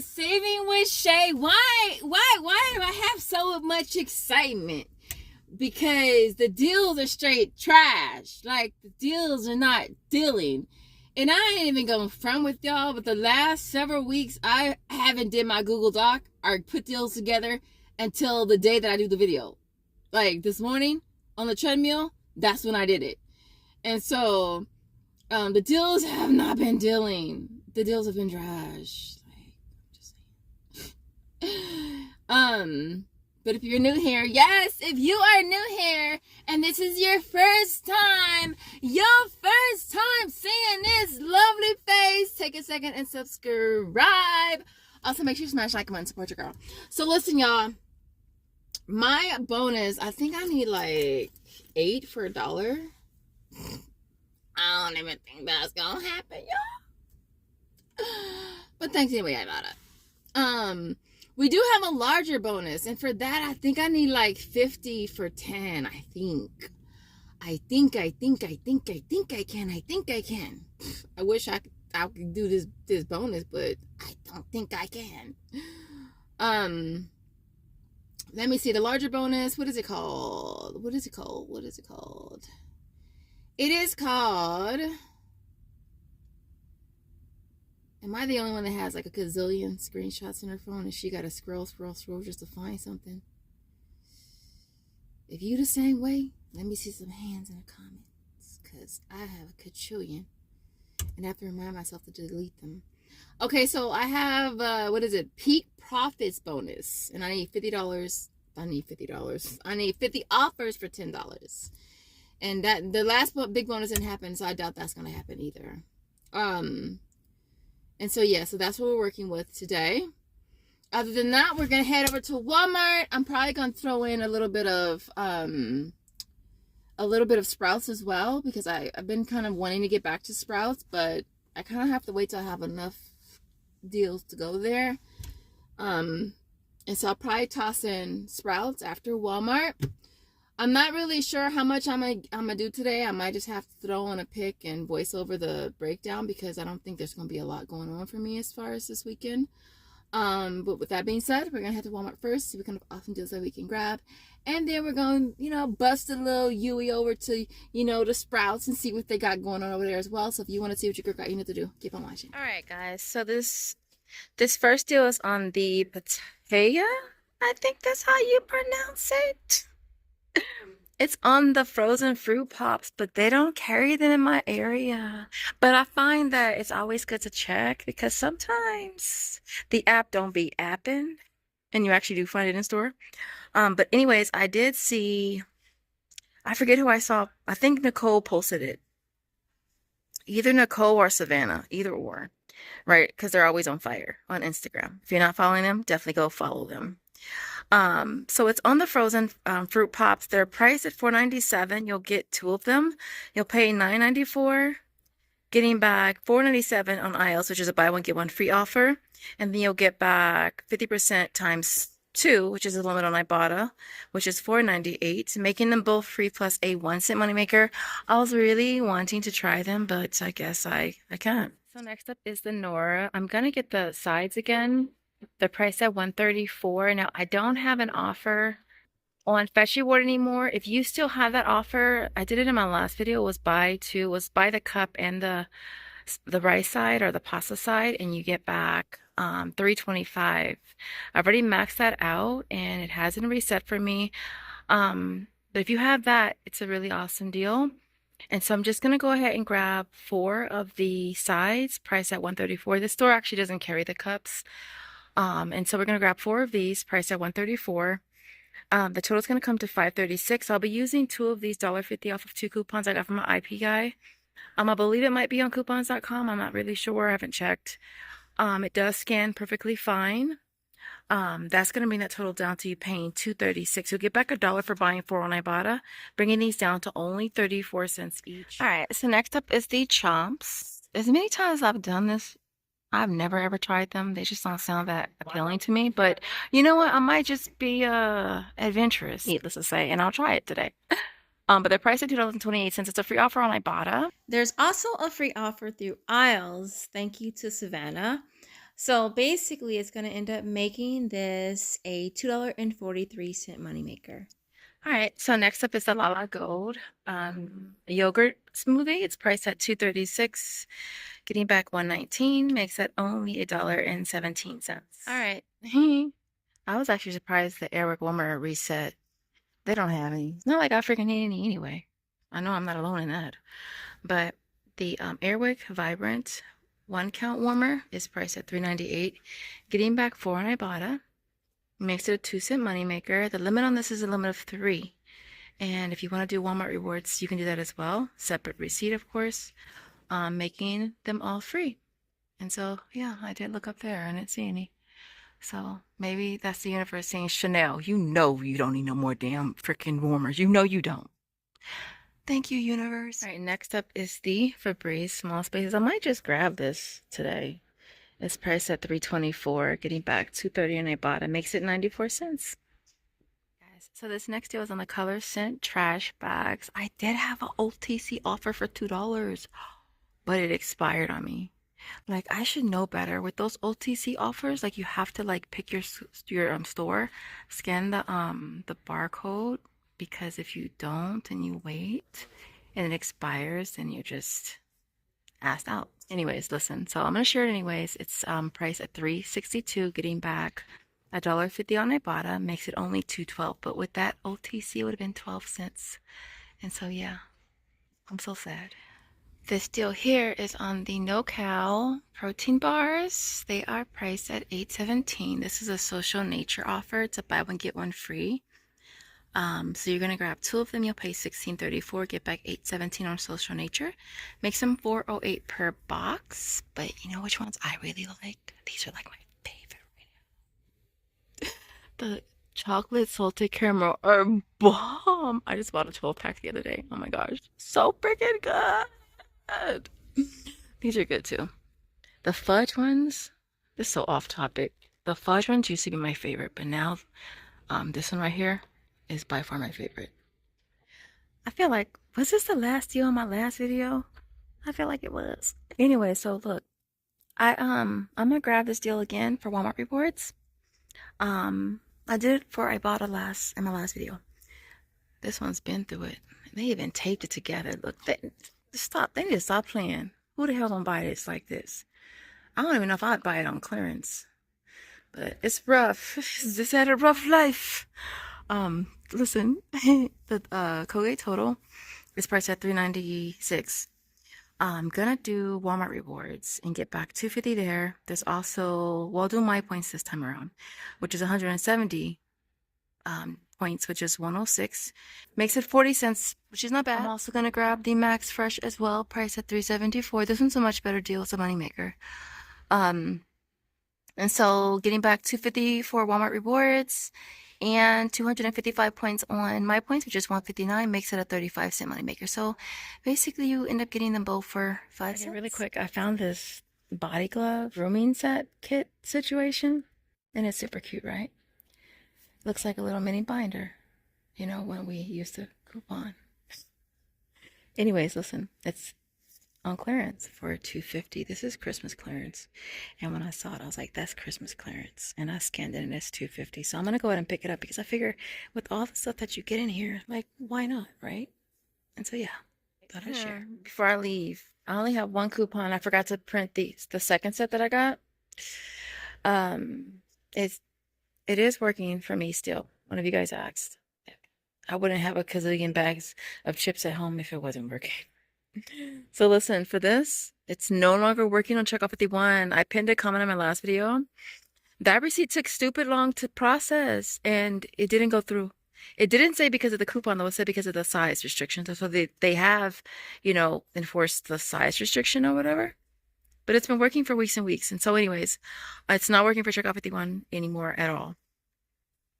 Saving with Shay. Why do I have so much excitement? Because the deals are straight trash. Like, the deals are not dealing. And I ain't even going to front with y'all, but the last several weeks, I haven't did my Google Doc or put deals together until the day that I do the video. Like, this morning on the treadmill, that's when I did it. And so, the deals have not been dealing. The deals have been trash. Like, just saying. But if you're new here, yes, if you are new here and this is your first time seeing this lovely face, take a second and subscribe. Also, make sure you smash like, comment, and support your girl. So listen, y'all, my bonus, I think I need like 8 for $1. I don't even think that's gonna happen, y'all. But thanks anyway, Ibotta. We do have a larger bonus, and for that, I think I need like 50 for 10. I think I can. I wish I could do this bonus, but I don't think I can. Let me see the larger bonus. What is it called? It is called. Am I the only one that has like a gazillion screenshots in her phone and she got to scroll just to find something? If you the same way, let me see some hands in the comments, because I have a kajillion and I have to remind myself to delete them. Okay, so I have, peak profits bonus, and I need $50. I need $50 offers for $10. And that the last big bonus didn't happen, so I doubt that's going to happen either. And so, yeah, so that's what we're working with today. Other than that, we're going to head over to Walmart. I'm probably going to throw in a little bit of Sprouts as well, because I've been kind of wanting to get back to Sprouts, but I kind of have to wait till I have enough deals to go there. And so I'll probably toss in Sprouts after Walmart. I'm not really sure how much I'm gonna do today. I might just have to throw on a pic and voice over the breakdown, because I don't think there's gonna be a lot going on for me as far as this weekend. But with that being said, we're gonna head to Walmart first, see what kind of awesome deals that we can grab, and then we're gonna, bust a little Yui over to, the Sprouts and see what they got going on over there as well. So if you want to see what your girl got, you know what to do. Keep on watching. All right, guys. So this first deal is on the Pataya. I think that's how you pronounce it. It's on the frozen fruit pops, but they don't carry them in my area. But I find that it's always good to check, because sometimes the app don't be apping and you actually do find it in store. But anyways, I did see, I forget who I saw. I think Nicole posted it. Either Nicole or Savannah, either or, right? Because they're always on fire on Instagram. If you're not following them, definitely go follow them. So it's on the frozen fruit pops. They're priced at $4.97. You'll get 2 of them. You'll pay $9.94, getting back $4.97 on aisles, which is a buy one get one free offer, and then you'll get back 50% times 2, which is the limit on Ibotta, which is $4.98, making them both free plus a 1-cent moneymaker. I was really wanting to try them, but I guess I can't. So next up is the Nora. I'm gonna get the sides again. They're priced at $134. Now, I don't have an offer on Fetch Reward anymore. If you still have that offer, I did it in my last video. It was buy the cup and the rice side or the pasta side, and you get back $3.25. I've already maxed that out, and it hasn't reset for me. But if you have that, it's a really awesome deal. And so I'm just going to go ahead and grab 4 of the sides, priced at $134. This store actually doesn't carry the cups. And so we're going to grab 4 of these, priced at $134. The total is going to come to $536. I'll be using 2 of these $1.50 off of 2 coupons I got from my IP guy. I believe it might be on coupons.com. I'm not really sure. I haven't checked. It does scan perfectly fine. That's going to bring that total down to you paying $2.36. You'll get back $1 for buying 4 on Ibotta, bringing these down to only 34 cents each. All right, so next up is the Chomps. As many times as I've done this, I've never ever tried them. They just don't sound that appealing to me. But you know what? I might just be adventurous, needless to say, and I'll try it today. But they're priced at $2.28. It's a free offer on Ibotta. There's also a free offer through Aisles. Thank you to Savannah. So basically, it's going to end up making this a $2.43 moneymaker. All right, so next up is the Lala Gold yogurt smoothie. It's priced at $2.36. Getting back $1.19 makes it only $1.17. All right. I was actually surprised the Airwick warmer reset. They don't have any. It's not like I freaking need any anyway. I know I'm not alone in that. But the Airwick Vibrant 1 count warmer is priced at $3.98. Getting back 4 on Ibotta makes it a 2-cent moneymaker. The limit on this is a limit of 3. And if you want to do Walmart rewards, you can do that as well. Separate receipt, of course, making them all free. And so, yeah, I did look up there and I didn't see any. So maybe that's the universe saying, Chanel, you know you don't need no more damn freaking warmers. You know you don't. Thank you, universe. All right, next up is the Febreze Small Spaces. I might just grab this today. It's priced at $3.24, getting back $2.30 and I bought it. Makes it 94 cents. Guys, so this next deal is on the Color Scent trash bags. I did have an OTC offer for $2, but it expired on me. Like, I should know better with those OTC offers. Like, you have to like pick your store, scan the barcode, because if you don't and you wait and it expires, then you're just asked out. Anyways, listen. So I'm gonna share it anyways. It's priced at $3.62, getting back $1.50 on Ibotta, makes it only $2.12. But with that OTC, it would have been 12 cents. And so yeah, I'm so sad. This deal here is on the no-cal protein bars. They are priced at $8.17. This is a social nature offer. It's a buy one get one free. So you're gonna grab 2 of them. You'll pay $16.34. Get back $8.17 on social nature. Makes them $4.08 per box. But you know which ones I really like? These are like my favorite right now. The chocolate salted caramel are bomb. I just bought a 12-pack the other day. Oh my gosh, so freaking good. These are good too. The fudge ones, this is so off topic. The fudge ones used to be my favorite, but now this one right here is by far my favorite. I feel like, was this the last deal on my last video? I feel like it was. Anyway, so look, I'm gonna grab this deal again for Walmart rewards. I did it for Ibotta in my last video. This one's been through it. They even taped it together. Look, they need to stop playing. Who the hell don't buy this like this? I don't even know if I'd buy it on clearance. But it's rough. Just had a rough life. Listen, the Colgate Total is priced at $3.96. I'm gonna do Walmart rewards and get back $2.50 there. There's also, well, I'll do my points this time around, which is 170 points, which is 106. Makes it 40 cents, which is not bad. I'm also gonna grab the Max Fresh as well, priced at $3.74. This one's a much better deal. It's a moneymaker. And so getting back $2.50 for Walmart rewards and 255 points on my points, which is 159, makes it a 35-cent moneymaker. So basically you end up getting them both for 5 cents. Really quick, I found this body glove rooming set kit situation, and it's super cute, right? Looks like a little mini binder, you know, when we used to coupon. Anyways, listen, it's on clearance for $2.50. This is Christmas clearance. And when I saw it, I was like, that's Christmas clearance. And I scanned it and it's $2.50. So I'm going to go ahead and pick it up because I figure with all the stuff that you get in here, like, why not, right? And so, yeah, thought I'd share. Before I leave, I only have one coupon. I forgot to print the second set that I got. It is working for me still. One of you guys asked. I wouldn't have a gazillion bags of chips at home if it wasn't working. So listen, for this, it's no longer working on checkout 51. I pinned a comment in my last video. That receipt took stupid long to process and it didn't go through. It didn't say because of the coupon, though. It said because of the size restrictions. So they have, you know, enforced the size restriction or whatever. But it's been working for weeks and weeks. And so anyways, it's not working for checkout 51 anymore at all.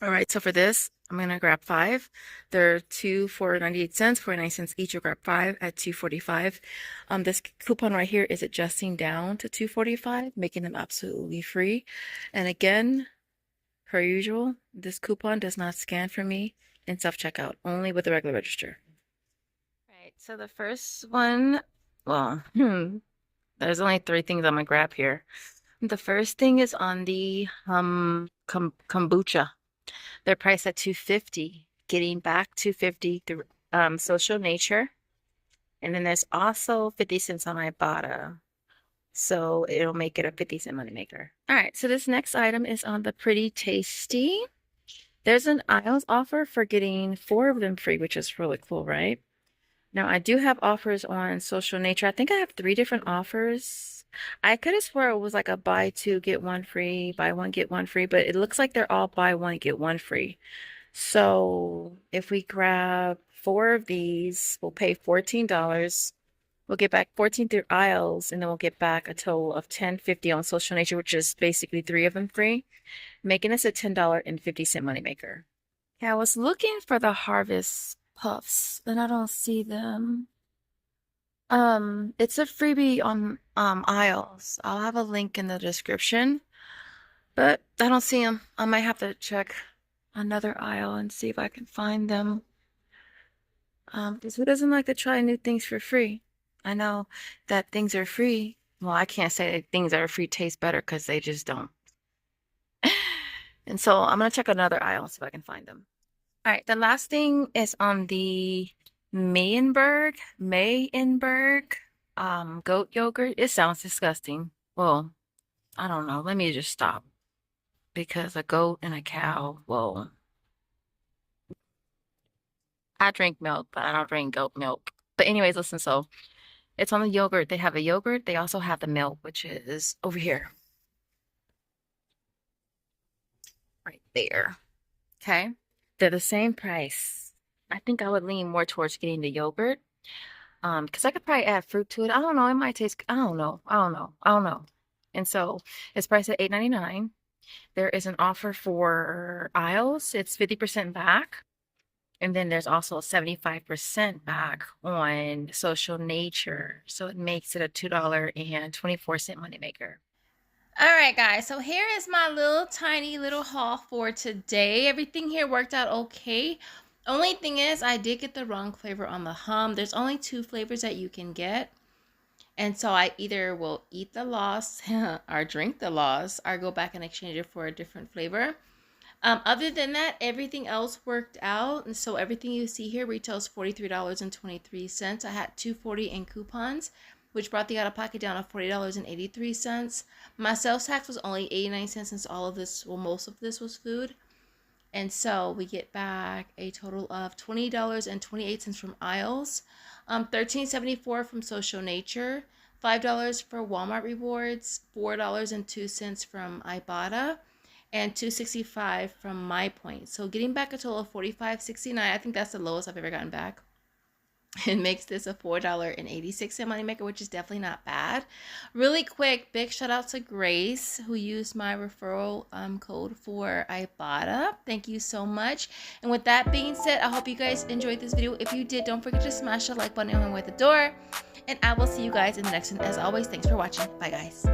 All right, so for this, I'm going to grab 5. They're 2 for 98 cents, 49 cents each. You'll grab 5 at $2.45. This coupon right here is adjusting down to $2.45, making them absolutely free. And again, per usual, this coupon does not scan for me in self-checkout, only with the regular register. All right, so the first one, well, there's only 3 things I'm going to grab here. The first thing is on the kombucha. They're priced at 250, getting back 250 through Social Nature. And then there's also 50 cents on Ibotta. So it'll make it a 50-cent moneymaker. All right, so this next item is on the Pretty Tasty. There's an aisles offer for getting 4 of them free, which is really cool, right? Now, I do have offers on Social Nature. I think I have 3 different offers. I could have swore it was like a buy 2, get 1 free, buy 1, get 1 free, but it looks like they're all buy 1, get 1 free. So if we grab 4 of these, we'll pay $14. We'll get back 14 through aisles, and then we'll get back a total of $10.50 on Social Nature, which is basically 3 of them free, making us a $10.50 moneymaker. Yeah, I was looking for the Harvest Puffs, and I don't see them. It's a freebie on aisles. I'll have a link in the description, but I don't see them. I might have to check another aisle and see if I can find them. Because who doesn't like to try new things for free? I know that things are free. Well, I can't say that things that are free taste better because they just don't. And so I'm gonna check another aisle and see if I can find them. All right, the last thing is on the Mayenberg goat yogurt. It sounds disgusting. Well, I don't know. Let me just stop. Because a goat and a cow, well, I drink milk, but I don't drink goat milk. But anyways, listen, so it's on the yogurt. They have a yogurt. They also have the milk, which is over here. Right there. Okay. They're the same price. I think I would lean more towards getting the yogurt. Because I could probably add fruit to it. I don't know. It might taste, I don't know. And so it's priced at $8.99. There is an offer for aisles. It's 50% back. And then there's also 75% back on Social Nature. So it makes it a $2.24 moneymaker. All right, guys. So here is my little tiny little haul for today. Everything here worked out okay. Only thing is I did get the wrong flavor on the hum. There's only 2 flavors that you can get. And so I either will eat the loss or drink the loss or go back and exchange it for a different flavor. Other than that, everything else worked out. And so everything you see here retails $43.23. I had $2.40 in coupons, which brought the out-of-pocket down to $40.83. My sales tax was only 89 cents since all of this, well, most of this was food. And so we get back a total of $20.28 from aisles, $13.74 from Social Nature, $5 for Walmart rewards, $4.02 from Ibotta, and $2.65 from MyPoint. So getting back a total of $45.69. I think that's the lowest I've ever gotten back. It makes this a $4.86 moneymaker, which is definitely not bad. Really quick, big shout out to Grace, who used my referral code for Ibotta. Thank you so much. And with that being said, I hope you guys enjoyed this video. If you did, don't forget to smash the like button on the way out the door. And I will see you guys in the next one. As always, thanks for watching. Bye, guys.